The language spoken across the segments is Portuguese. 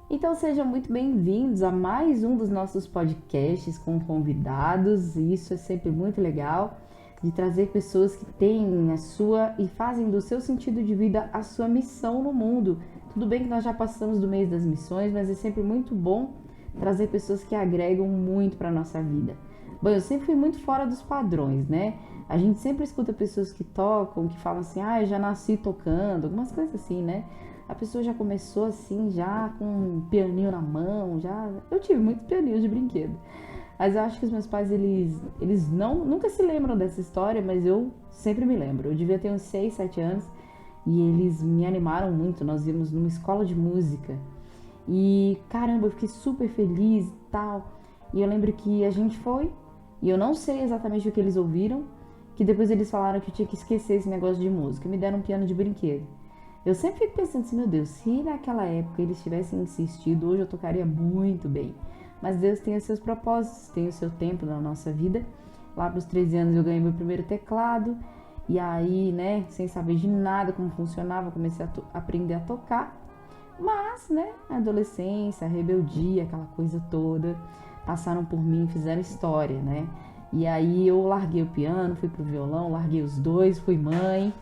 Então sejam muito bem-vindos a mais um dos nossos podcasts com convidados. E isso é sempre muito legal, de trazer pessoas que têm a sua e fazem do seu sentido de vida a sua missão no mundo. Tudo bem que nós já passamos do mês das missões, mas é sempre muito bom trazer pessoas que agregam muito para a nossa vida. Bom, eu sempre fui muito fora dos padrões, né? A gente sempre escuta pessoas que tocam, que falam assim, eu já nasci tocando, algumas coisas assim, né? A pessoa já começou assim, já com um pianinho na mão, já. Eu tive muitos pianinhos de brinquedo. Mas eu acho que os meus pais, eles nunca se lembram dessa história, mas eu sempre me lembro. Eu devia ter uns 6, 7 anos e eles me animaram muito. Nós íamos numa escola de música e caramba, eu fiquei super feliz e tal. E eu lembro que a gente foi, e eu não sei exatamente o que eles ouviram, que depois eles falaram que eu tinha que esquecer esse negócio de música. Me deram um piano de brinquedo. Eu sempre fico pensando assim, meu Deus, se naquela época eles tivessem insistido, hoje eu tocaria muito bem. Mas Deus tem os seus propósitos, tem o seu tempo na nossa vida. Lá para os 13 anos eu ganhei meu primeiro teclado. E aí, né, sem saber de nada como funcionava, comecei a aprender a tocar. Mas, né, a adolescência, a rebeldia, aquela coisa toda, passaram por mim, fizeram história, né? E aí eu larguei o piano, fui pro violão, larguei os dois, fui mãe.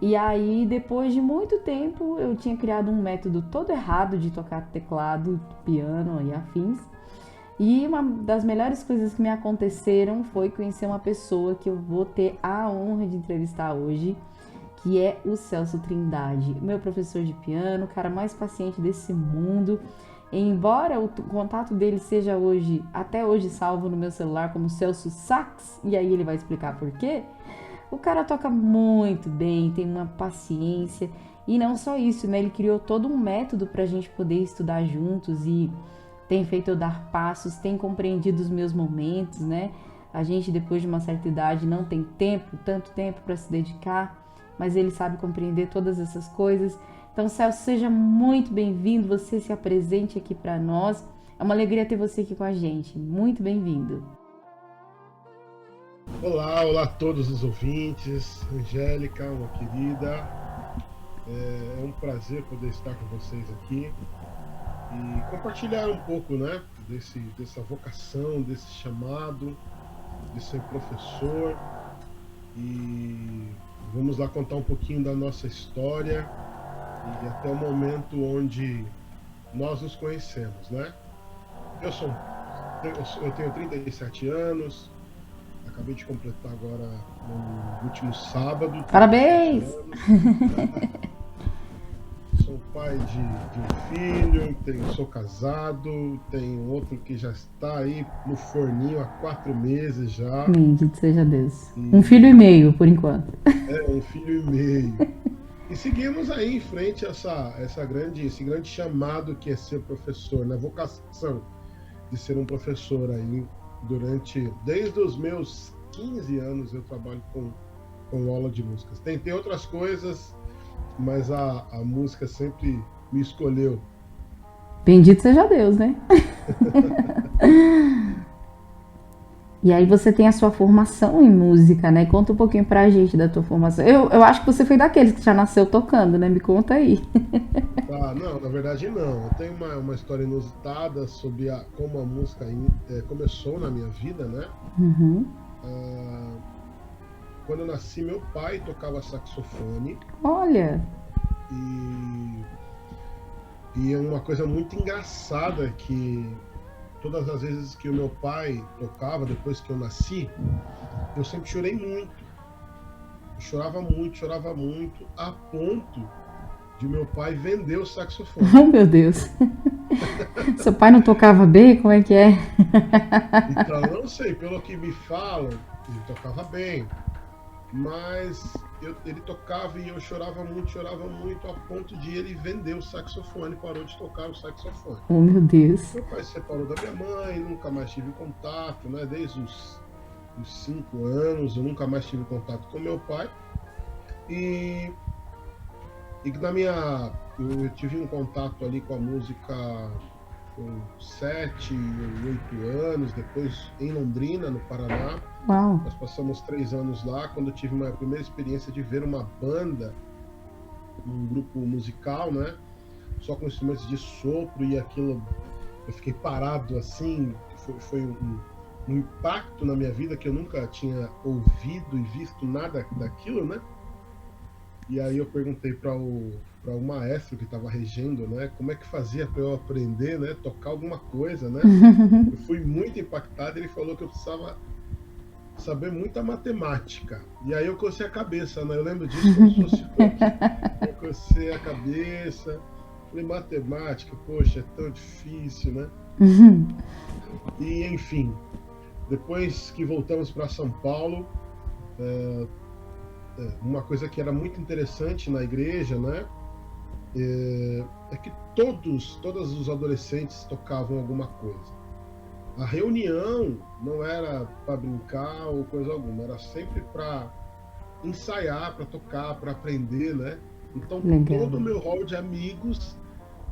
E aí, depois de muito tempo, eu tinha criado um método todo errado de tocar teclado, piano e afins. E uma das melhores coisas que me aconteceram foi conhecer uma pessoa que eu vou ter a honra de entrevistar hoje, que é o Celso Trindade, meu professor de piano, o cara mais paciente desse mundo. Embora o contato dele seja hoje, até hoje, salvo no meu celular como Celso Sax, e aí ele vai explicar por quê, o cara toca muito bem, tem uma paciência. E não só isso, né? Ele criou todo um método para a gente poder estudar juntos e tem feito eu dar passos, tem compreendido os meus momentos, né? A gente, depois de uma certa idade, não tem tempo, tanto tempo para se dedicar, mas ele sabe compreender todas essas coisas. Então, Celso, seja muito bem-vindo, você se apresente aqui para nós. É uma alegria ter você aqui com a gente. Muito bem-vindo. Olá a todos os ouvintes. Angélica, uma querida. É um prazer poder estar com vocês aqui e compartilhar um pouco, né, dessa vocação, desse chamado de ser professor. E vamos lá contar um pouquinho da nossa história e até o momento onde nós nos conhecemos, né? Eu sou, eu tenho 37 anos. Acabei de completar agora no último sábado, 37 Parabéns! anos. Sou pai de um filho, sou casado, tenho outro que já está aí no forninho há 4 meses já. Bendito seja Deus. Um filho e E meio, por enquanto. é um filho e meio. E seguimos aí em frente a esse grande chamado que é ser professor, na vocação de ser um professor aí desde os meus 15 anos eu trabalho com aula de músicas. Tentei outras coisas, mas a música sempre me escolheu. Bendito seja Deus, né? E aí você tem a sua formação em música, né? Conta um pouquinho pra gente da tua formação. Eu acho que você foi daqueles que já nasceu tocando, né? Me conta aí. Ah, não, na verdade não. Eu tenho uma história inusitada sobre como a música começou na minha vida, né? Uhum. Ah, quando eu nasci, meu pai tocava saxofone Olha. e, e é uma coisa muito engraçada que todas as vezes que o meu pai tocava, depois que eu nasci, eu sempre chorei muito. Eu chorava muito, a ponto de meu pai vender o saxofone. Oh, meu Deus. Seu pai não tocava bem? Como é que é? Então, eu não sei, pelo que me falam, ele tocava bem, mas ele tocava e eu chorava muito, a ponto de ele vender o saxofone, parou de tocar o saxofone. Oh, meu Deus. Meu pai se separou da minha mãe, nunca mais tive contato, né? Desde os 5 anos, eu nunca mais tive contato com meu pai. E, e na minha. Eu tive um contato ali com a música com 7 ou 8 anos, depois em Londrina, no Paraná. Uau. Nós passamos 3 anos lá, quando eu tive uma primeira experiência de ver uma banda, um grupo musical, né? só com instrumentos de sopro, e aquilo, eu fiquei parado assim, foi um impacto na minha vida, que eu nunca tinha ouvido e visto nada daquilo, né? E aí eu perguntei para o maestro que estava regendo, né, como é que fazia para eu aprender, né, tocar alguma coisa, né? Eu fui muito impactado. Ele falou que eu precisava saber muita matemática. E aí eu cocei a cabeça, né? Eu lembro disso como se fosse hoje. Eu cocei a cabeça, falei, matemática, poxa, é tão difícil, né? E enfim, depois que voltamos para São Paulo, uma coisa que era muito interessante na igreja, né, é que todos os adolescentes tocavam alguma coisa. A reunião não era para brincar ou coisa alguma, era sempre para ensaiar, para tocar, para aprender, né? Então, Legal. todo o meu hall de amigos,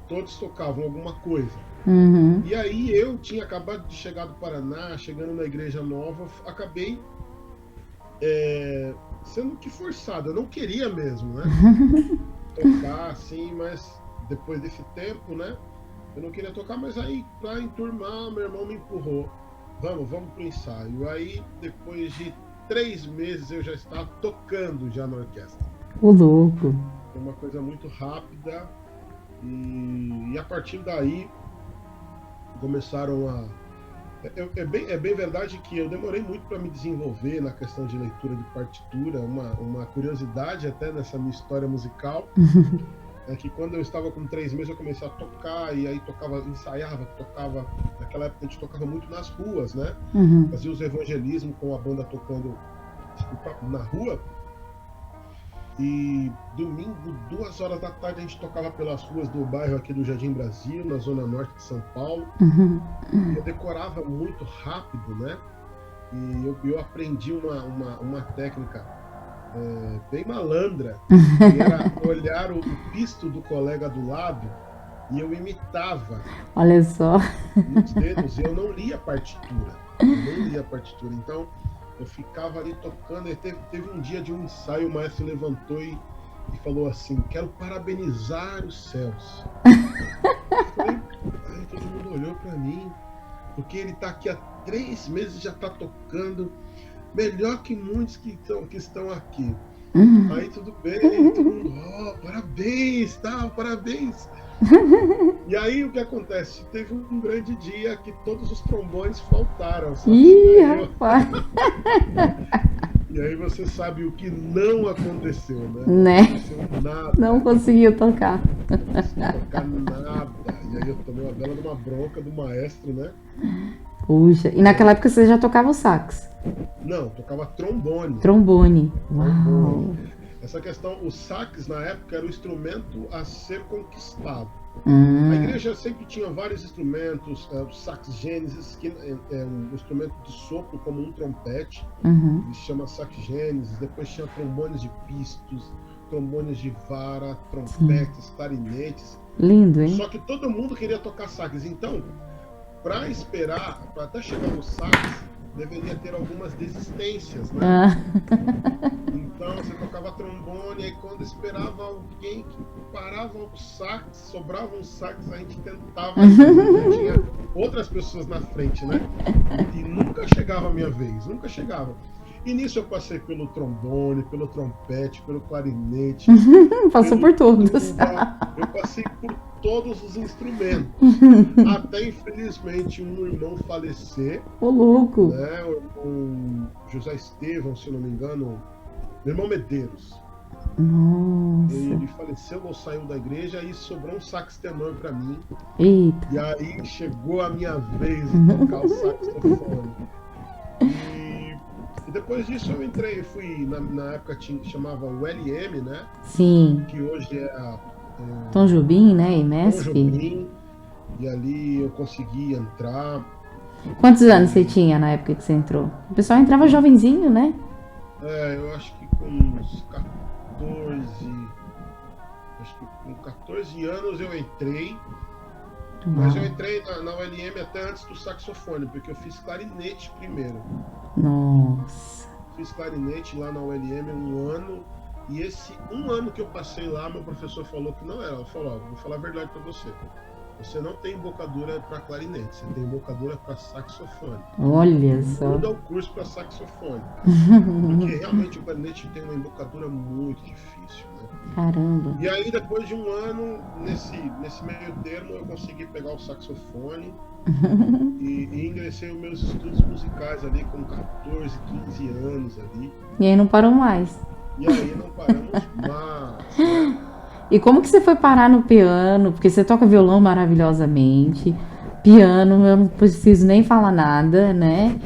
todos tocavam alguma coisa. Uhum. E aí eu tinha acabado de chegar do Paraná, chegando na igreja nova, acabei sendo que forçado. Eu não queria mesmo, né? Tocar assim, mas depois desse tempo, né? Eu não queria tocar, mas aí para enturmar, meu irmão me empurrou. Vamos pro ensaio. Aí, depois de 3 meses, eu já estava tocando já na orquestra. O louco. Foi uma coisa muito rápida. E a partir daí começaram a... É bem verdade que eu demorei muito para me desenvolver na questão de leitura de partitura. Uma curiosidade até nessa minha história musical é que quando eu estava com 3 meses eu comecei a tocar, e aí ensaiava, tocava. Naquela época a gente tocava muito nas ruas, né? Uhum. Fazia os evangelismos com a banda tocando na rua. E domingo, 2 horas da tarde, a gente tocava pelas ruas do bairro aqui do Jardim Brasil, na zona norte de São Paulo. Uhum. Eu decorava muito rápido, né? E eu aprendi uma técnica bem malandra, que era olhar o pisto do colega do lado e eu imitava. Olha só. Nos dedos, e eu não lia a partitura. Então, eu ficava ali tocando. E teve um dia de um ensaio, o maestro levantou e falou assim: quero parabenizar os céus. Aí todo mundo olhou para mim, porque ele está aqui há 3 meses, já está tocando melhor que muitos que estão aqui. Aí tudo bem, todo mundo, parabéns, parabéns. E aí o que acontece? Teve um grande dia que todos os trombones faltaram. Ih, rapaz! E aí você sabe o que não aconteceu, né? Né? Não aconteceu nada. Não conseguiu tocar. Não conseguiu tocar nada. E aí eu tomei uma bela de uma bronca do maestro, né? Puxa, e naquela época você já tocava o sax? Não, tocava trombone. Trombone. Uau! Essa questão, o sax na época era o instrumento a ser conquistado. A igreja sempre tinha vários instrumentos, o sax gênesis, que é um instrumento de sopro como um trompete, ele se chama sax gênesis. Depois tinha trombones de pistos, trombones de vara, trompetes, clarinetes. Lindo, hein? Só que todo mundo queria tocar sax, então para esperar, para até chegar no sax, deveria ter algumas desistências, né? Então você tocava trombone, aí quando esperava alguém que parava o sax, sobrava um sax, a gente tentava, tinha outras pessoas na frente, né? E nunca chegava a minha vez, nunca chegava. E nisso eu passei pelo trombone, pelo trompete, pelo clarinete. Passou por todos. Eu passei por todos os instrumentos. Até, infelizmente, um irmão falecer. Ô, louco! Né? O José Estevão, se não me engano. Meu irmão Medeiros. Nossa. Ele faleceu ou saiu da igreja e sobrou um sax tenor para mim. Eita. E aí chegou a minha vez de tocar o saxofone. E depois disso eu entrei, fui, na época chamava o LM, né? Sim. Que hoje é a... Tom Jobim, né? E Tom Mesp. Jobim. E ali eu consegui entrar. Quantos anos você tinha na época que você entrou? O pessoal entrava jovenzinho, né? Eu acho que com uns 14... Acho que com 14 anos eu entrei. Mas eu entrei na ULM até antes do saxofone, porque eu fiz clarinete primeiro. Nossa. Fiz clarinete lá na ULM 1 ano, E esse um ano que eu passei lá, meu professor falou que não era. Ele falou: ó, vou falar a verdade para você. Você não tem embocadura para clarinete, você tem embocadura para saxofone. Olha só. Muda o curso para saxofone, porque realmente o clarinete tem uma embocadura muito difícil, né? Caramba. E aí, depois de um ano, nesse meio termo, eu consegui pegar o saxofone e ingressei nos meus estudos musicais ali com 14, 15 anos ali. E aí não parou mais. E aí não paramos mais, né? E como que você foi parar no piano? Porque você toca violão maravilhosamente. Piano, eu não preciso nem falar nada, né?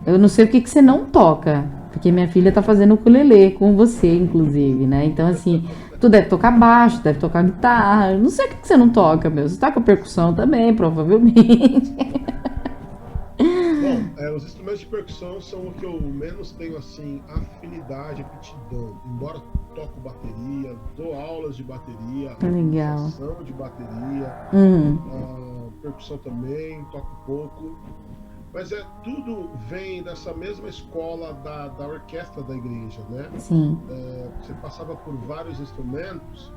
Eu não sei o que que você não toca. Porque minha filha tá fazendo ukulele com você, inclusive, né? Então, assim, tu deve tocar baixo, deve tocar guitarra. Eu não sei o que que você não toca, meu. Você toca percussão também, provavelmente. Bom, os instrumentos de percussão são o que eu menos tenho, assim, afinidade, aptidão. Embora toco bateria, dou aulas de bateria, Legal. improvisação de bateria, percussão também, toco pouco. Mas tudo vem dessa mesma escola da orquestra da igreja, né? Sim. Você passava por vários instrumentos.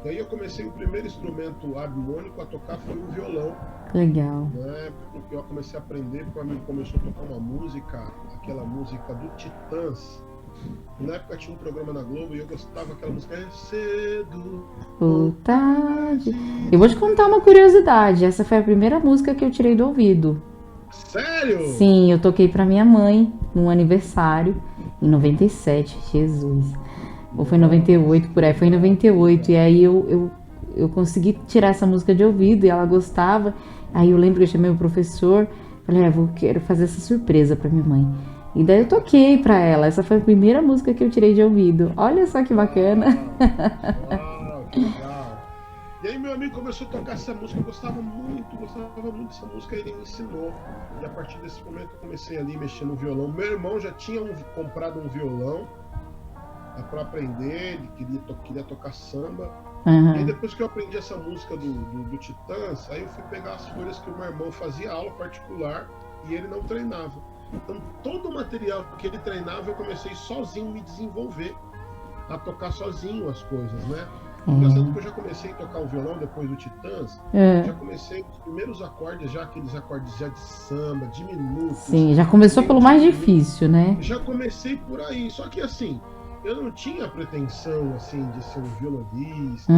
E aí eu comecei, o primeiro instrumento harmônico a tocar foi o violão. Legal. Né? Porque eu comecei a aprender, porque amigo começou a tocar uma música, aquela música do Titãs. Na época tinha um programa na Globo e eu gostava daquela música, é cedo ou tarde. Eu vou te contar uma curiosidade. Essa foi a primeira música que eu tirei do ouvido. Sério? Sim, eu toquei pra minha mãe num aniversário em 97, Jesus. Ou foi em 98, por aí, foi em 98. E aí eu consegui tirar essa música de ouvido e ela gostava. Aí eu lembro que eu chamei o professor, falei, quero fazer essa surpresa pra minha mãe. E daí eu toquei pra ela. Essa foi a primeira música que eu tirei de ouvido. Olha só que bacana. Uau, que legal. E aí meu amigo começou a tocar essa música, eu gostava muito dessa música, ele me ensinou. E a partir desse momento eu comecei ali mexendo no violão. Meu irmão já tinha comprado um violão para aprender, ele queria tocar samba. Uhum. E aí depois que eu aprendi essa música do Titãs, aí eu fui pegar as folhas que o meu irmão fazia aula particular e ele não treinava. Então todo o material que ele treinava eu comecei sozinho a me desenvolver, a tocar sozinho as coisas, né? Engraçado que eu já comecei a tocar o violão depois do Titãs, já comecei os primeiros acordes, já aqueles acordes já de samba, diminutos. Sim, já começou pelo mais difícil, né? Já comecei por aí, só que assim, eu não tinha pretensão assim de ser um violonista.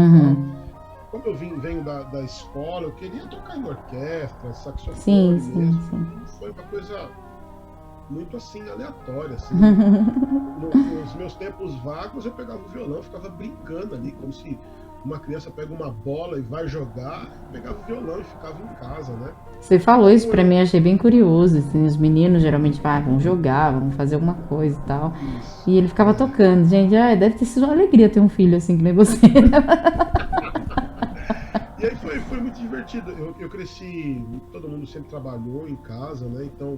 Como eu venho da escola, eu queria tocar em orquestra, saxofone mesmo. Sim. Foi uma coisa muito assim, aleatória, assim. Nos meus tempos vagos eu pegava o violão, ficava brincando ali, como se uma criança pega uma bola e vai jogar, eu pegava o violão e ficava em casa, né? Você falou isso pra mim, achei bem curioso, assim, os meninos geralmente vão jogar, vão fazer alguma coisa e tal, isso. E ele ficava tocando, gente, deve ter sido uma alegria ter um filho assim que nem você, né? E aí foi muito divertido, eu cresci, todo mundo sempre trabalhou em casa, né, então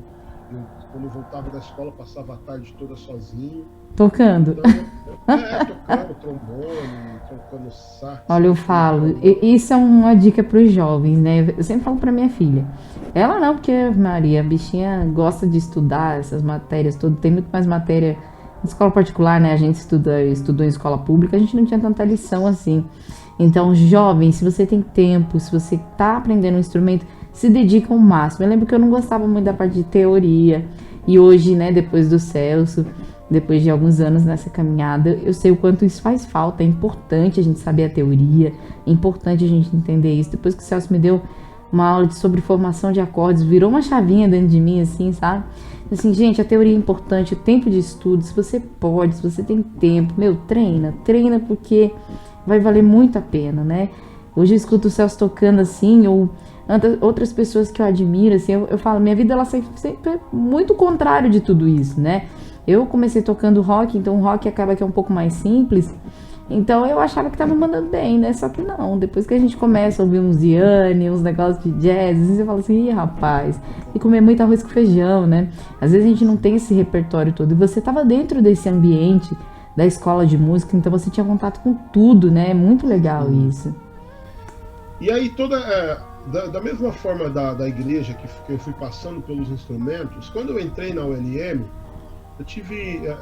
quando eu voltava da escola, passava a tarde toda sozinho. Tocando? Então, tocando trombone, tocando sax. Olha, eu falo, isso é uma dica para os jovens, né? Eu sempre falo para minha filha. Ela não, porque Maria, a bichinha gosta de estudar essas matérias todas. Tem muito mais matéria em escola particular, né? A gente estudou em escola pública, a gente não tinha tanta lição assim. Então, jovens, se você tem tempo, se você tá aprendendo um instrumento, se dedica ao máximo. Eu lembro que eu não gostava muito da parte de teoria. E hoje, né, depois do Celso, depois de alguns anos nessa caminhada, eu sei o quanto isso faz falta. É importante a gente saber a teoria, é importante a gente entender isso. Depois que o Celso me deu uma aula sobre formação de acordes, virou uma chavinha dentro de mim, assim, sabe? Assim, gente, a teoria é importante, o tempo de estudo, se você pode, se você tem tempo, treina porque vai valer muito a pena, né? Hoje eu escuto o Celso tocando assim, ou outras pessoas que eu admiro, assim, eu falo, minha vida ela sempre é muito contrário de tudo isso, né? Eu comecei tocando rock, então o rock acaba que é um pouco mais simples, então eu achava que tava mandando bem, né? Só que não, depois que a gente começa a ouvir uns Yanni, uns negócios de jazz, você fala assim, ih, rapaz, e comer muito arroz com feijão, né? Às vezes a gente não tem esse repertório todo, e você tava dentro desse ambiente da escola de música, então você tinha contato com tudo, né? É muito legal isso. E aí da mesma forma da igreja que eu fui passando pelos instrumentos, quando eu entrei na ULM,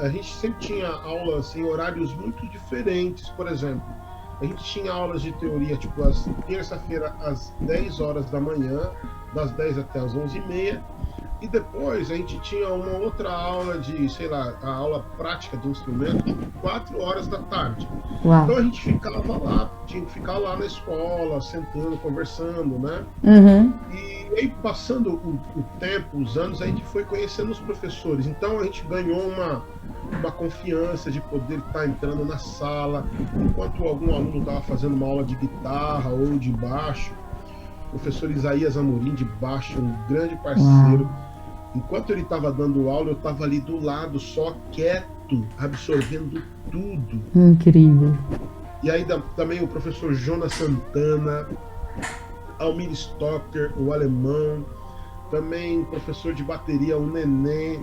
a gente sempre tinha aulas em horários muito diferentes. Por exemplo, a gente tinha aulas de teoria, tipo, terça-feira às 10 horas da manhã, das 10 até as 11h30, e depois a gente tinha uma outra aula de, sei lá, a aula prática do instrumento, tipo, 4 horas da tarde. Uau. Então a gente ficava lá, tinha que ficar lá na escola, sentando, conversando, né? Uhum. E aí, passando o tempo, os anos, a gente foi conhecendo os professores. Então a gente ganhou uma confiança de poder estar entrando na sala, enquanto algum aluno estava fazendo uma aula de guitarra ou de baixo. O professor Isaías Amorim, de baixo, um grande parceiro. Uau. Enquanto ele estava dando aula, eu estava ali do lado, só quieto, absorvendo tudo. Incrível. E aí também o professor Jonas Santana, Almir Stocker, o alemão, também professor de bateria, o Nenê,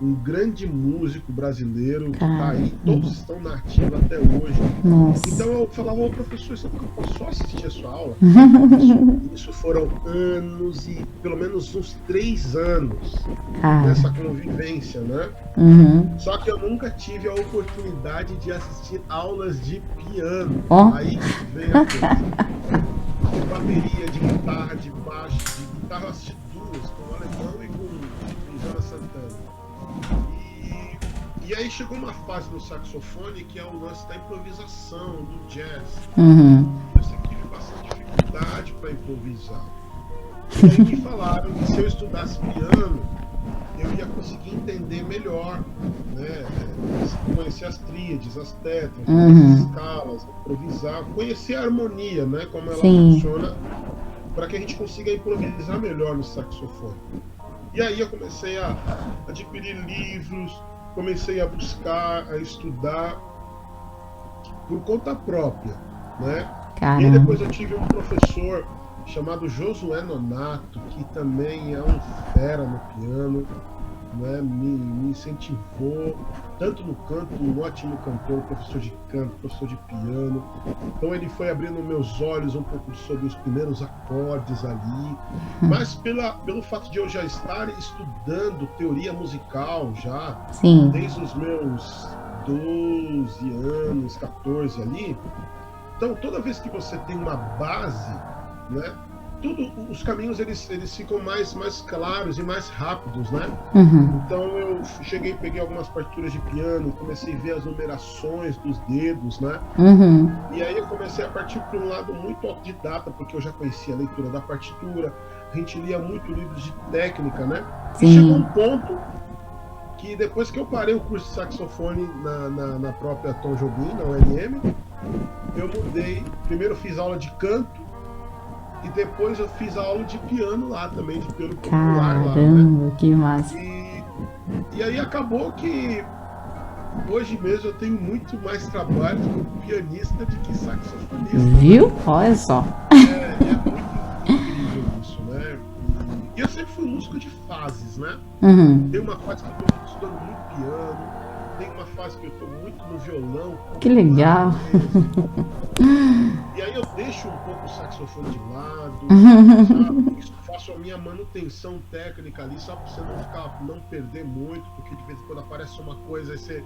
um grande músico brasileiro que tá aí, todos estão na ativa até hoje. Nossa. Então eu falava, professor, sabe que eu posso só assistir a sua aula? Isso foram anos e pelo menos uns 3 anos nessa convivência, né? Uhum. Só que eu nunca tive a oportunidade de assistir aulas de piano. Aí veio a coisa. De bateria, de guitarra, de baixo, de guitarra eu assisti 2, com o alemão e com o Jonas Santana. E aí chegou uma fase no saxofone que é o lance da improvisação, do jazz. Uhum. Eu sempre tive bastante dificuldade para improvisar. E aí me falaram que se eu estudasse piano, eu ia conseguir entender melhor, né? Conhecer as tríades, as tetras, as escalas, improvisar, conhecer a harmonia, né? Como ela funciona, para que a gente consiga improvisar melhor no saxofone. E aí eu comecei a adquirir livros, comecei a buscar, a estudar por conta própria, né? Caramba. E aí depois eu tive um professor chamado Josué Nonato, que também é um fera no piano, né? Me incentivou, tanto no canto, um ótimo cantor, professor de canto, professor de piano. Então ele foi abrindo meus olhos um pouco sobre os primeiros acordes ali, mas pelo fato de eu já estar estudando teoria musical já, desde os meus 12 anos, 14 ali, então toda vez que você tem uma base, né? Os caminhos eles ficam mais claros e mais rápidos, né? Uhum. Então eu peguei algumas partituras de piano, comecei a ver as numerações dos dedos, né? Uhum. E aí eu comecei a partir para um lado muito autodidata, porque eu já conhecia a leitura da partitura, a gente lia muito livros de técnica, né? E chegou um ponto que depois que eu parei o curso de saxofone na própria Tom Jobim, na UNM, eu mudei. Primeiro eu fiz aula de canto, e depois eu fiz a aula de piano lá também, de piano popular lá, né? Que massa. E aí acabou que hoje mesmo eu tenho muito mais trabalho como pianista do que saxofonista. Viu? Né? Olha só. É muito incrível isso, né? E eu sempre fui músico de fases, né? Uhum. Tem uma fase que eu tô estudando muito piano, tem uma fase que eu tô muito no violão. Que legal. E aí eu deixo um pouco o saxofone de lado, sabe? Faço a minha manutenção técnica ali, só pra você não perder muito, porque de vez em quando aparece uma coisa, aí você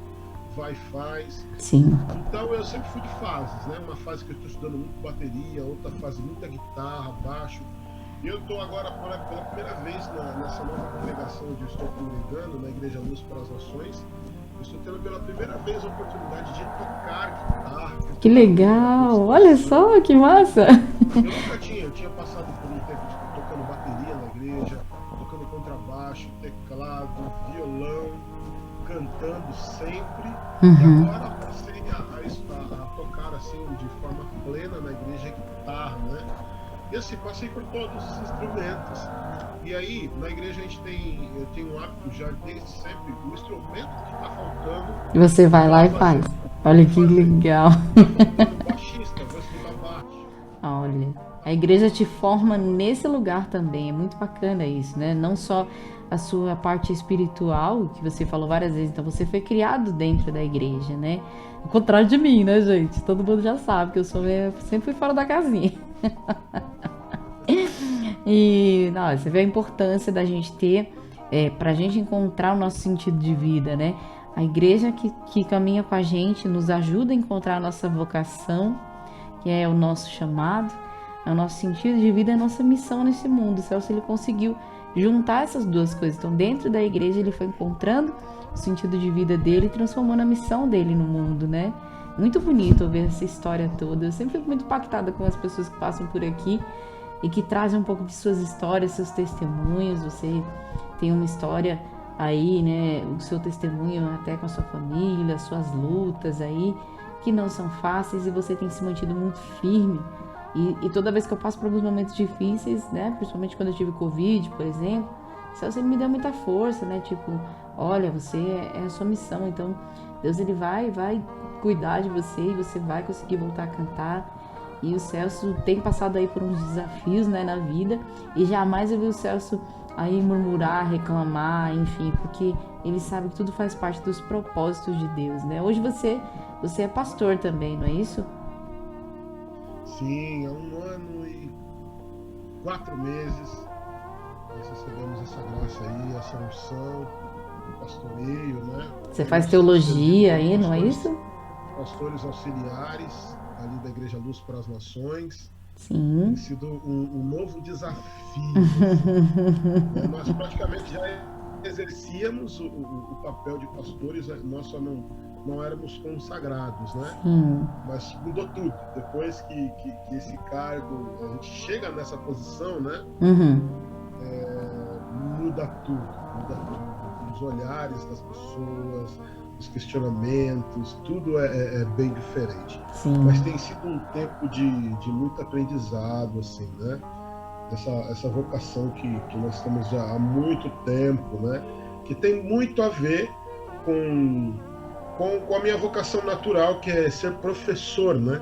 vai e faz. Sim. Então eu sempre fui de fases, né? Uma fase que eu estou estudando muito bateria, outra fase muita guitarra, baixo. E eu estou agora pela primeira vez nessa nova congregação onde eu estou congregando, na Igreja Luz para as Nações. Eu estou tendo pela primeira vez a oportunidade de tocar guitarra. Que legal! Olha só, que massa! Eu nunca tinha, eu tinha passado por um tempo de tocando bateria na igreja, tocando contrabaixo, teclado, violão, cantando sempre. E agora passei a tocar assim de forma plena na igreja guitarra, né? E assim, passei por todos os instrumentos. E aí, na igreja eu tenho um hábito já desde sempre, o instrumento que está faltando. Você vai lá e faz. Olha que legal. Baixista, vou estudar baixo. Olha, a igreja te forma nesse lugar também, é muito bacana isso, né? Não só a sua parte espiritual, que você falou várias vezes, então você foi criado dentro da igreja, né? Ao contrário de mim, né, gente? Todo mundo já sabe que eu sempre fui fora da casinha. E você vê a importância da gente ter para a gente encontrar o nosso sentido de vida, né? A igreja que caminha com a gente nos ajuda a encontrar a nossa vocação, que é o nosso chamado, é o nosso sentido de vida, é a nossa missão nesse mundo. O Celso, ele conseguiu juntar essas duas coisas. Então, dentro da igreja, ele foi encontrando o sentido de vida dele e transformando a missão dele no mundo, né? Muito bonito ver essa história toda. Eu sempre fico muito impactada com as pessoas que passam por aqui e que trazem um pouco de suas histórias, seus testemunhos. Você tem uma história aí, né? O seu testemunho até com a sua família, suas lutas aí, que não são fáceis, e você tem se mantido muito firme. E toda vez que eu passo por alguns momentos difíceis, né? Principalmente quando eu tive Covid, por exemplo, você me deu muita força, né? Tipo, olha, você é a sua missão, então Deus, ele vai cuidar de você e você vai conseguir voltar a cantar. E o Celso tem passado aí por uns desafios, né, na vida, e jamais eu vi o Celso aí murmurar, reclamar, enfim, porque ele sabe que tudo faz parte dos propósitos de Deus, né? Hoje você é pastor também, não é isso? Sim, há 1 ano e 4 meses nós recebemos essa graça aí, essa unção, pastoreio, né? Você faz teologia aí, não é isso? Pastores auxiliares ali da Igreja Luz para as Nações. Sim. Tem sido um novo desafio. Assim. Nós praticamente já exercíamos o papel de pastores, nós só não éramos consagrados, né? Mas mudou tudo. Depois que esse cargo, a gente chega nessa posição, né? Muda tudo. Os olhares das pessoas, os questionamentos, tudo é bem diferente. Sim. Mas tem sido um tempo de muito aprendizado, assim, né? Essa vocação que nós temos já há muito tempo, né? Que tem muito a ver com a minha vocação natural, que é ser professor, né?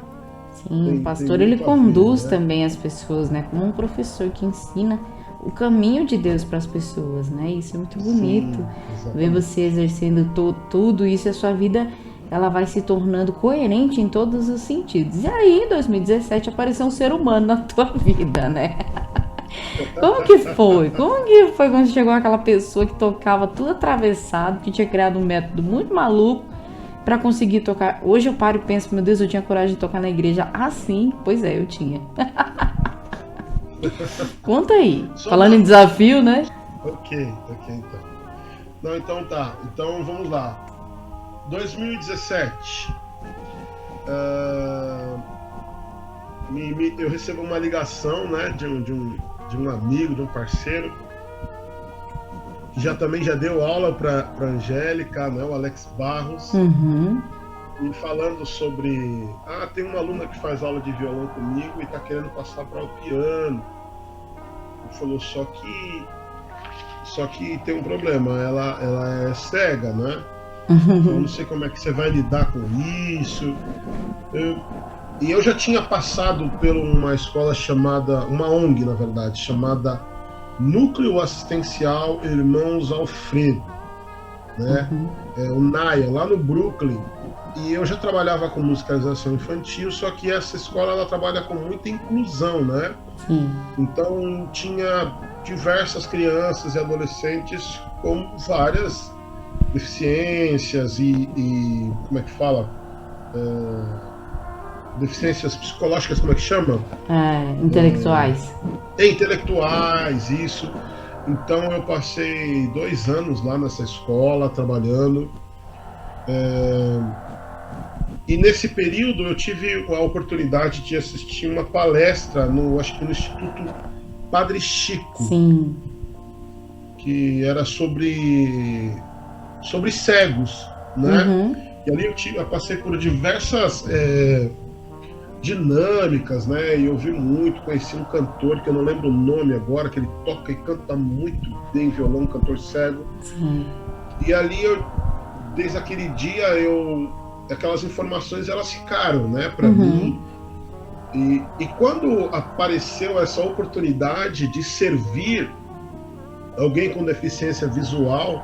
Sim, o pastor, ele conduz também as pessoas, né? Como um professor que ensina o caminho de Deus para as pessoas, né? Isso é muito bonito. Sim, ver você exercendo tudo isso, a sua vida, ela vai se tornando coerente em todos os sentidos. E aí, em 2017, apareceu um ser humano na tua vida, né? Como que foi? Como que foi quando chegou aquela pessoa que tocava tudo atravessado, que tinha criado um método muito maluco para conseguir tocar? Hoje eu paro e penso, meu Deus, eu tinha coragem de tocar na igreja assim? Pois é, eu tinha. Conta aí. Falando em desafio, né? Ok, então. Não, então tá. Então vamos lá. 2017. Eu recebo uma ligação, né, de um amigo, de um parceiro, que já deu aula para Angélica, né, o Alex Barros, e falando sobre... tem uma aluna que faz aula de violão comigo e está querendo passar para o piano. Ele falou, só que tem um problema, ela é cega, né? Eu não sei como é que você vai lidar com isso. E eu já tinha passado por uma escola uma ONG, na verdade, chamada Núcleo Assistencial Irmãos Alfredo, né? O NAIA, lá no Brooklyn. E eu já trabalhava com musicalização infantil, só que essa escola, ela trabalha com muita inclusão, né? Sim. Então tinha diversas crianças e adolescentes com várias deficiências e como é que fala? Deficiências psicológicas, como é que chama? Intelectuais. Intelectuais, isso. Então eu passei 2 anos lá nessa escola, trabalhando. E nesse período eu tive a oportunidade de assistir uma palestra acho que no Instituto Padre Chico. Sim. Que era sobre cegos, né? E ali eu passei por diversas dinâmicas, né? E eu vi muito, conheci um cantor que eu não lembro o nome agora, que ele toca e canta muito bem violão, um cantor cego. Sim. E ali desde aquele dia aquelas informações, elas ficaram, né, para mim. E quando apareceu essa oportunidade de servir alguém com deficiência visual,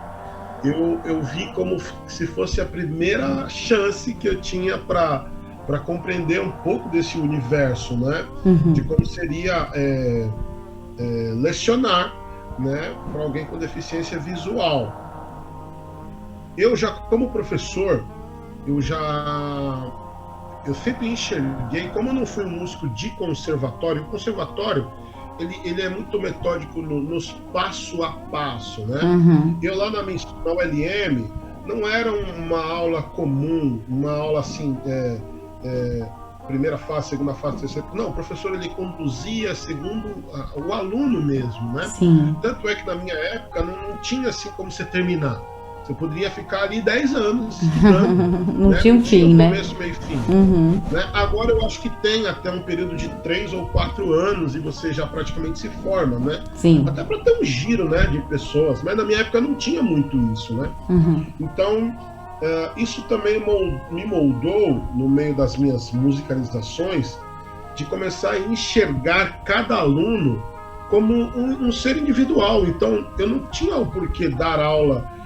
eu vi como se fosse a primeira chance que eu tinha para compreender um pouco desse universo, né? De como seria lecionar né, para alguém com deficiência visual. Eu já, como professor, eu sempre enxerguei, como eu não fui um músico de conservatório, o conservatório ele é muito metódico nos passo a passo, né? Eu lá na ULM não era uma aula comum, uma aula assim, primeira fase, segunda fase, terceira. Não, o professor ele conduzia segundo o aluno mesmo, né? Sim. Tanto é que na minha época não tinha assim como você terminar. Você poderia ficar ali 10 anos estudando. Não, né? tinha um fim, né? Começo, meio, fim. Né? Agora eu acho que tem até um período de 3 ou 4 anos e você já praticamente se forma, né? Sim. Até para ter um giro, né, de pessoas. Mas na minha época não tinha muito isso, né? Então, isso também me moldou, no meio das minhas musicalizações, de começar a enxergar cada aluno como um ser individual. Então, eu não tinha o porquê dar aula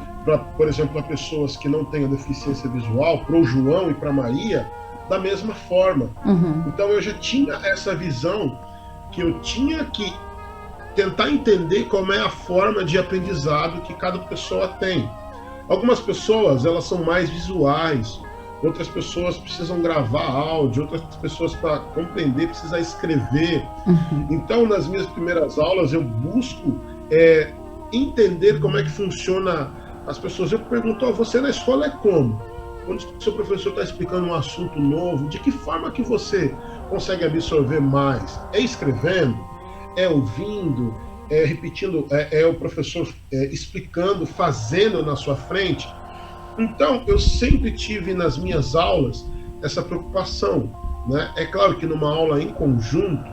por exemplo, para pessoas que não tenham deficiência visual, para o João e para a Maria, da mesma forma. Então eu já tinha essa visão que eu tinha que tentar entender como é a forma de aprendizado que cada pessoa tem. Algumas pessoas, elas são mais visuais, outras pessoas precisam gravar áudio, outras pessoas, para compreender, precisam escrever. Então, nas minhas primeiras aulas, eu busco entender como é que funciona as pessoas. Eu pergunto, você na escola é como? Quando o seu professor está explicando um assunto novo, de que forma que você consegue absorver mais? É escrevendo? É ouvindo? É repetindo? É o professor explicando, fazendo na sua frente? Então, eu sempre tive nas minhas aulas essa preocupação, né? É claro que numa aula em conjunto,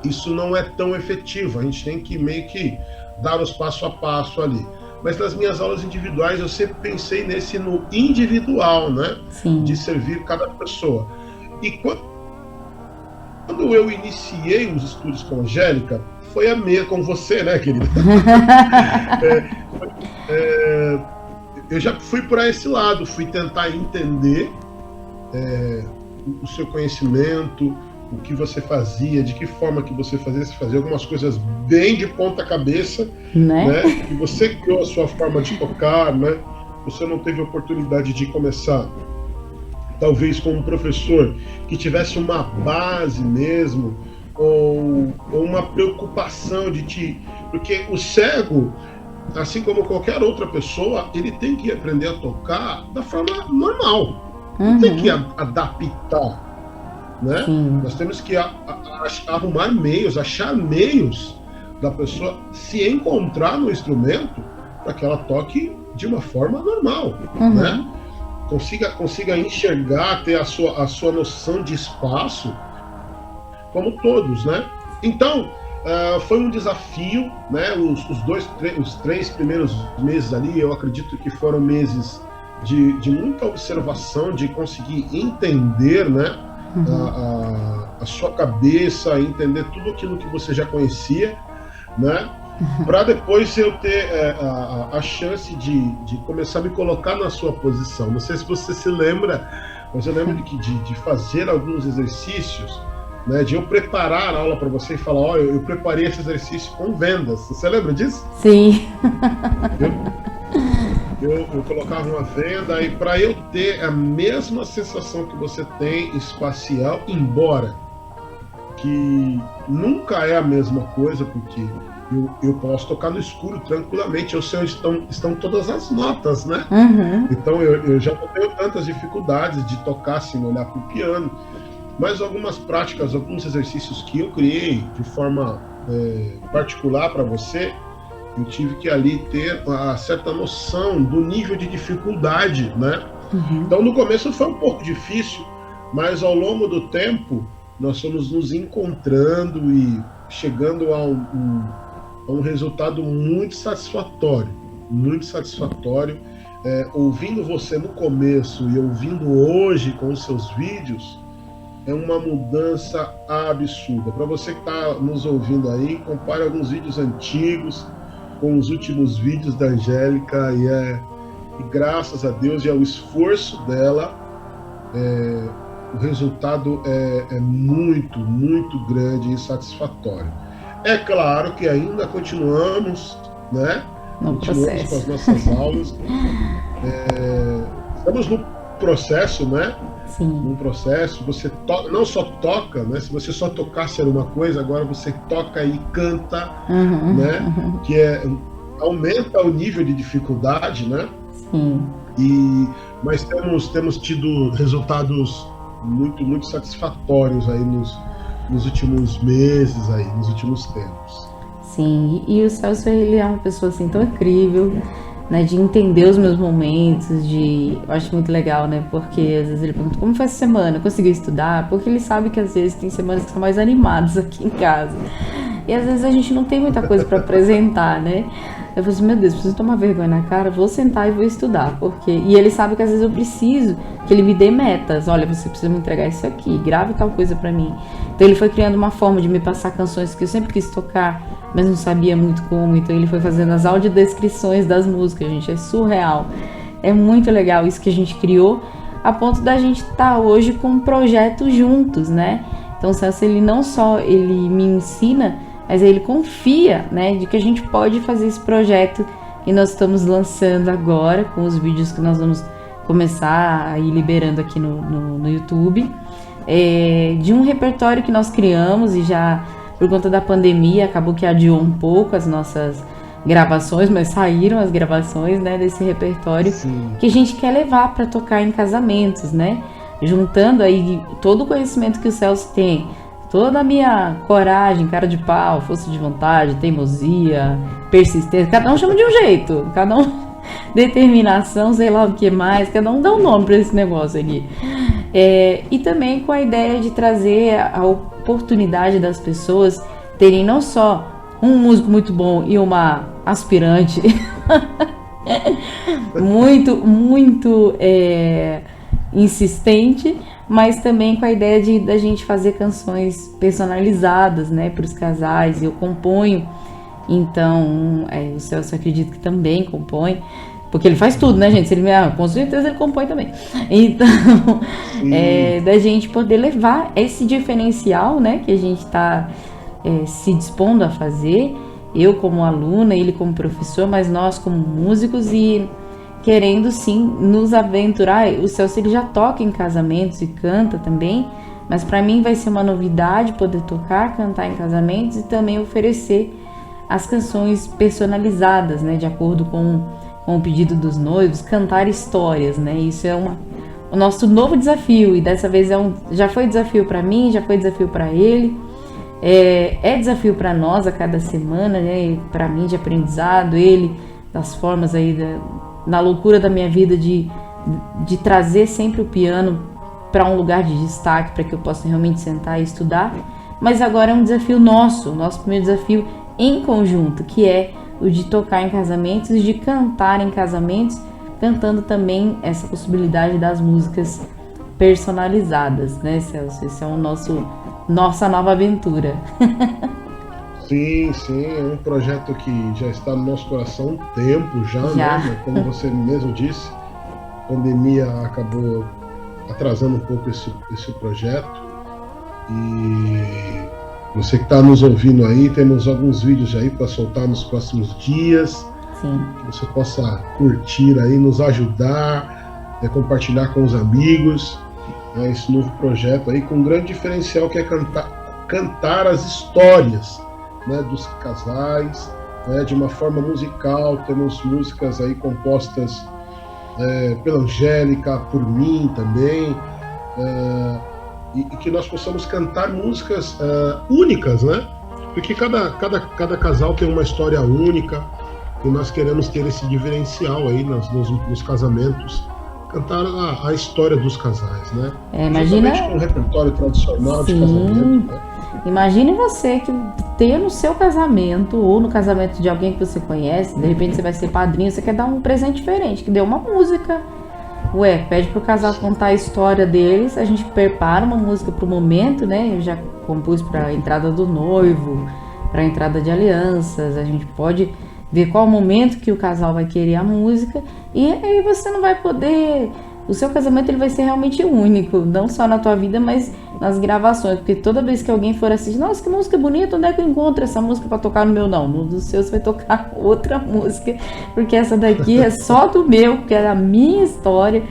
isso não é tão efetivo. A gente tem que meio que dar os passo a passo ali. Mas nas minhas aulas individuais eu sempre pensei no individual, né? Sim. De servir cada pessoa. E quando eu iniciei os estudos com a Angélica, foi a mesma, com você, né, querida? Eu já fui por esse lado, fui tentar entender o seu conhecimento, o que você fazia, de que forma que você fazia algumas coisas bem de ponta cabeça, né? Que você criou a sua forma de tocar, né? Você não teve oportunidade de começar, talvez com um professor que tivesse uma base mesmo, ou uma preocupação de ti, porque o cego, assim como qualquer outra pessoa, ele tem que aprender a tocar da forma normal, não tem que adaptar. Né? Nós temos que arrumar meios, achar meios da pessoa se encontrar no instrumento para que ela toque de uma forma normal, né? Consiga enxergar, ter a sua noção de espaço, como todos, né? Então, foi um desafio, né? Os 3 primeiros meses ali, eu acredito que foram meses de muita observação, de conseguir entender, né? A sua cabeça, entender tudo aquilo que você já conhecia, né? Para depois eu ter a chance de começar a me colocar na sua posição. Não sei se você se lembra, mas eu lembro de fazer alguns exercícios, né? De eu preparar a aula para você e falar, eu preparei esse exercício com vendas. Você lembra disso? Sim. Eu colocava uma venda e para eu ter a mesma sensação que você tem espacial, embora que nunca é a mesma coisa, porque eu posso tocar no escuro tranquilamente, eu sei onde estão todas as notas, né? Então eu já não tenho tantas dificuldades de tocar sem olhar para o piano, mas algumas práticas, alguns exercícios que eu criei de forma particular para você, eu tive que ali ter uma certa noção do nível de dificuldade, né? Então no começo foi um pouco difícil, mas ao longo do tempo nós fomos nos encontrando e chegando a um resultado muito satisfatório, ouvindo você no começo e ouvindo hoje com os seus vídeos, é uma mudança absurda. Para você que está nos ouvindo aí, compare alguns vídeos antigos com os últimos vídeos da Angélica e graças a Deus e ao esforço dela, o resultado é muito, muito grande e satisfatório. É claro que ainda continuamos, né? No Continuamos com processo. as nossas aulas. Estamos no processo, né? Sim. Num processo, você não só toca, né? Se você só tocasse era uma coisa, agora você toca e canta, Uhum, né? uhum. Que aumenta o nível de dificuldade, né? Sim. Mas temos tido resultados muito satisfatórios aí nos últimos meses aí, nos últimos tempos. Sim, e o Celso, ele é uma pessoa assim tão incrível, né, de entender os meus momentos, eu acho muito legal, né, porque às vezes ele pergunta como foi essa semana, conseguiu estudar, porque ele sabe que às vezes tem semanas que são mais animadas aqui em casa, e às vezes a gente não tem muita coisa para apresentar, né. Eu falo assim, meu Deus, preciso tomar vergonha na cara, vou sentar e vou estudar, porque... E ele sabe que às vezes eu preciso que ele me dê metas, olha, você precisa me entregar isso aqui, grave tal coisa pra mim. Então ele foi criando uma forma de me passar canções que eu sempre quis tocar, mas não sabia muito como, então ele foi fazendo as audiodescrições das músicas, gente, é surreal. É muito legal isso que a gente criou, a ponto da gente estar hoje com um projeto juntos, né? Então o Celso, ele não só ele me ensina, mas ele confia, né, de que a gente pode fazer esse projeto que nós estamos lançando agora, com os vídeos que nós vamos começar a ir liberando aqui no YouTube, de um repertório que nós criamos e já, por conta da pandemia, acabou que adiou um pouco as nossas gravações, mas saíram as gravações, né, desse repertório. Sim. Que a gente quer levar para tocar em casamentos, né, juntando aí todo o conhecimento que o Celso tem, toda a minha coragem, cara de pau, força de vontade, teimosia, persistência, cada um chama de um jeito, cada um determinação, sei lá o que mais, cada um dá um nome para esse negócio aqui. E também com a ideia de trazer a oportunidade das pessoas terem não só um músico muito bom e uma aspirante muito insistente, mas também com a ideia da gente fazer canções personalizadas, né, para os casais. Eu componho, então o Celso acredito que também compõe, porque ele faz tudo, né, gente? Se ele, com certeza ele compõe também. Então, da gente poder levar esse diferencial, né, que a gente está se dispondo a fazer, eu como aluna, ele como professor, mas nós como músicos, e querendo sim nos aventurar. O Celso, ele já toca em casamentos e canta também, mas para mim vai ser uma novidade poder tocar, cantar em casamentos e também oferecer as canções personalizadas, né, de acordo com o pedido dos noivos, cantar histórias, né? Isso é o nosso novo desafio, e dessa vez já foi desafio para mim, já foi desafio para ele, é desafio para nós a cada semana, né? Para mim de aprendizado, ele das formas aí na loucura da minha vida de trazer sempre o piano para um lugar de destaque, para que eu possa realmente sentar e estudar. Mas agora é um desafio nosso primeiro desafio em conjunto, que é o de tocar em casamentos e de cantar em casamentos, cantando também essa possibilidade das músicas personalizadas, né, Celso? Esse é nossa nova aventura. Sim, é um projeto que já está no nosso coração há um tempo já. Né? Como você mesmo disse, a pandemia acabou atrasando um pouco esse projeto. E você que está nos ouvindo aí, temos alguns vídeos aí para soltar nos próximos dias. Sim. Que você possa curtir aí, nos ajudar, compartilhar com os amigos, esse novo projeto aí, com um grande diferencial que é cantar as histórias, né, dos casais, né, de uma forma musical. Temos músicas aí compostas pela Angélica, por mim também, e que nós possamos cantar músicas únicas, né? Porque cada casal tem uma história única, e nós queremos ter esse diferencial aí nos casamentos, cantar a história dos casais, né? Imagina com um repertório tradicional. Sim. De casamento, né? Imagine você que tenha no seu casamento ou no casamento de alguém que você conhece, de repente você vai ser padrinho, você quer dar um presente diferente, que dê uma música. Pede pro casal contar a história deles, a gente prepara uma música pro momento, né? Eu já compus pra entrada do noivo, pra entrada de alianças, a gente pode ver qual momento que o casal vai querer a música, e aí você não vai poder... O seu casamento ele vai ser realmente único, não só na tua vida, mas nas gravações, porque toda vez que alguém for assistir, nossa, que música bonita, onde é que eu encontro essa música para tocar no meu? Não, no do seu você vai tocar outra música, porque essa daqui é só do meu, porque é a minha história.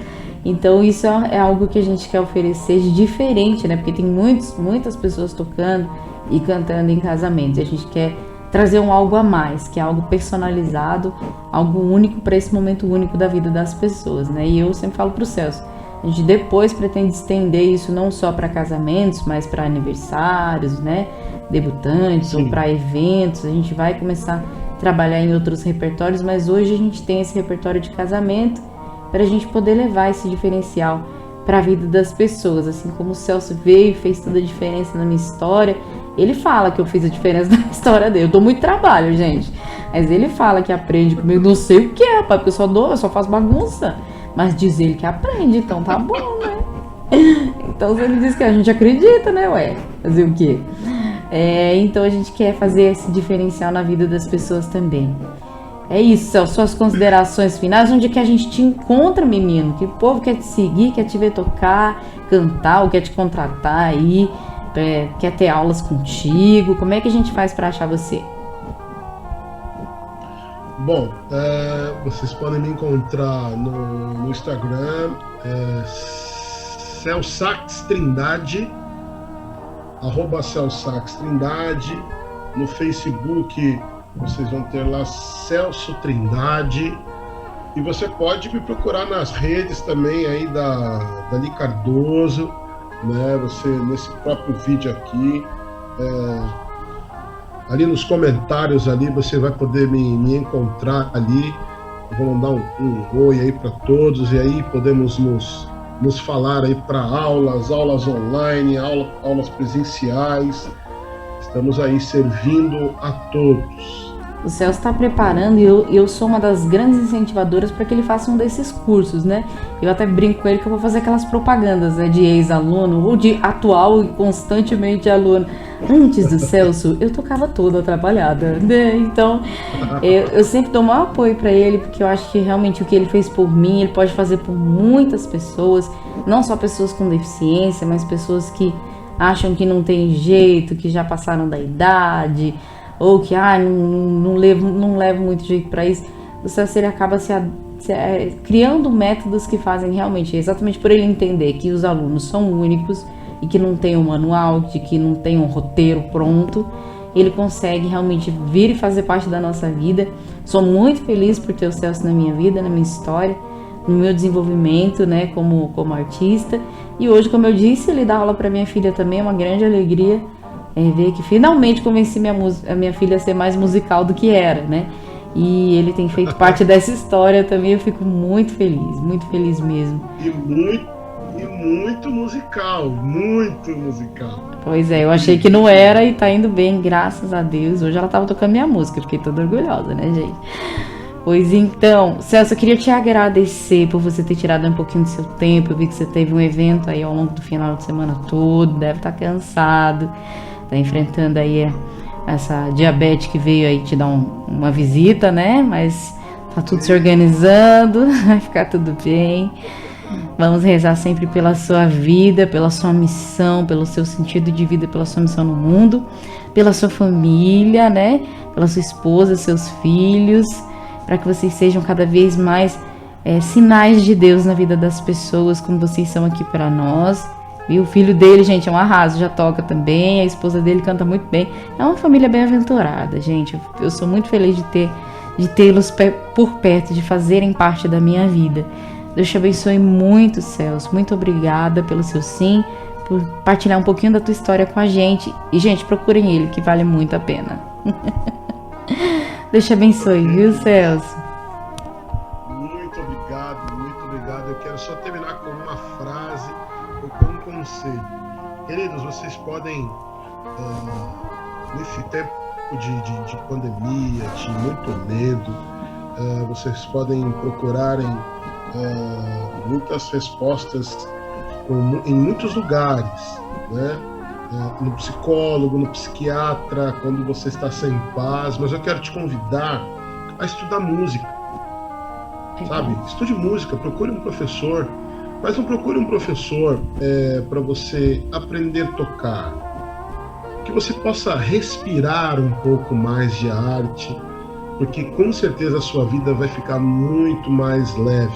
Então isso é algo que a gente quer oferecer de diferente, né? Porque tem muitas pessoas tocando e cantando em casamentos. A gente quer trazer algo a mais, que é algo personalizado, algo único para esse momento único da vida das pessoas, né? E eu sempre falo para o Celso, a gente depois pretende estender isso não só para casamentos, mas para aniversários, né? Debutantes. Sim. Ou para eventos. A gente vai começar a trabalhar em outros repertórios, mas hoje a gente tem esse repertório de casamento para a gente poder levar esse diferencial para a vida das pessoas. Assim como o Celso veio e fez toda a diferença na minha história, ele fala que eu fiz a diferença na história dele. Eu dou muito trabalho, gente, mas ele fala que aprende comigo. Não sei o que é, pai, porque eu só faço bagunça, mas diz ele que aprende, então tá bom, né? Então se ele diz que a gente acredita, né, ué? Fazer o quê? Então a gente quer fazer esse diferencial na vida das pessoas também. É isso, Celso, suas considerações finais, onde é que a gente te encontra, menino? Que o povo quer te seguir, quer te ver tocar, cantar, ou quer te contratar aí, quer ter aulas contigo. Como é que a gente faz para achar você? Bom, vocês podem me encontrar no Instagram, Celsax Trindade, @Celsax Trindade, no Facebook. Vocês vão ter lá Celso Trindade, e você pode me procurar nas redes também aí da Dali Cardoso, né? Você nesse próprio vídeo aqui, ali nos comentários ali você vai poder me encontrar ali. Eu vou mandar um oi aí para todos, e aí podemos nos falar aí para aulas online, aulas presenciais. Estamos aí servindo a todos. O Celso está preparando, e eu sou uma das grandes incentivadoras para que ele faça um desses cursos, né? Eu até brinco com ele que eu vou fazer aquelas propagandas, né, de ex-aluno ou de atual e constantemente aluno. Antes do Celso, eu tocava toda atrapalhada, né? Então, eu sempre dou maior apoio para ele, porque eu acho que realmente o que ele fez por mim, ele pode fazer por muitas pessoas, não só pessoas com deficiência, mas pessoas que acham que não tem jeito, que já passaram da idade, ou que não levo muito jeito para isso. O Celso, ele acaba criando métodos que fazem realmente, exatamente por ele entender que os alunos são únicos e que não tem um manual, de que não tem um roteiro pronto. Ele consegue realmente vir e fazer parte da nossa vida. Sou muito feliz por ter o Celso na minha vida, na minha história, no meu desenvolvimento, né, como artista. E hoje, como eu disse, ele dá aula para minha filha também, é uma grande alegria ver que finalmente convenci a minha filha a ser mais musical do que era, né? E ele tem feito parte dessa história também. Eu fico muito feliz mesmo. E muito musical, muito musical. Pois é, eu achei que não era e tá indo bem, graças a Deus. Hoje ela tava tocando minha música, fiquei toda orgulhosa, né, gente? Pois então, Celso, eu queria te agradecer por você ter tirado um pouquinho do seu tempo. Eu vi que você teve um evento aí ao longo do final de semana todo, deve estar cansado, tá enfrentando aí essa diabetes que veio aí te dar uma visita, né? Mas tá tudo se organizando, vai ficar tudo bem. Vamos rezar sempre pela sua vida, pela sua missão, pelo seu sentido de vida, pela sua missão no mundo, pela sua família, né? Pela sua esposa, seus filhos, para que vocês sejam cada vez mais sinais de Deus na vida das pessoas, como vocês são aqui para nós. E o filho dele, gente, é um arraso, já toca também, a esposa dele canta muito bem. É uma família bem-aventurada, gente. Eu sou muito feliz de tê-los por perto, de fazerem parte da minha vida. Deus te abençoe muito, Celso. Muito obrigada pelo seu sim, por partilhar um pouquinho da tua história com a gente. E, gente, procurem ele, que vale muito a pena. Deus te abençoe, viu, Celso? Muito obrigado. Eu quero só terminar com uma frase ou com um conselho. Queridos, vocês podem, nesse tempo de pandemia, de muito medo, vocês podem procurarem muitas respostas em muitos lugares, né? No psicólogo, no psiquiatra, quando você está sem paz. Mas eu quero te convidar a estudar música, sabe? Estude música, procure um professor, Mas não procure um professor para você aprender a tocar, que você possa respirar um pouco mais de arte, porque com certeza a sua vida vai ficar muito mais leve.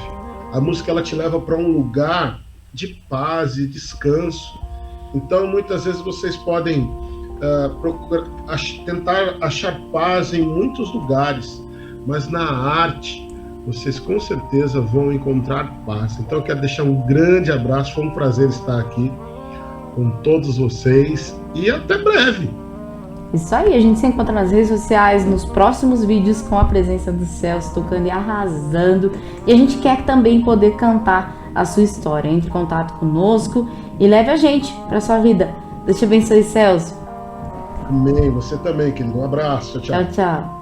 A música ela te leva para um lugar de paz e descanso. Então muitas vezes vocês podem tentar achar paz em muitos lugares, mas na arte vocês com certeza vão encontrar paz. Então eu quero deixar um grande abraço, foi um prazer estar aqui com todos vocês e até breve. Isso aí, a gente se encontra nas redes sociais, nos próximos vídeos com a presença do Celso tocando e arrasando. E a gente quer também poder cantar a sua história. Entre em contato conosco e leve a gente para sua vida. Deus te abençoe, Celso. Amém. Você também, querido. Um abraço. Tchau, tchau. Tchau, tchau.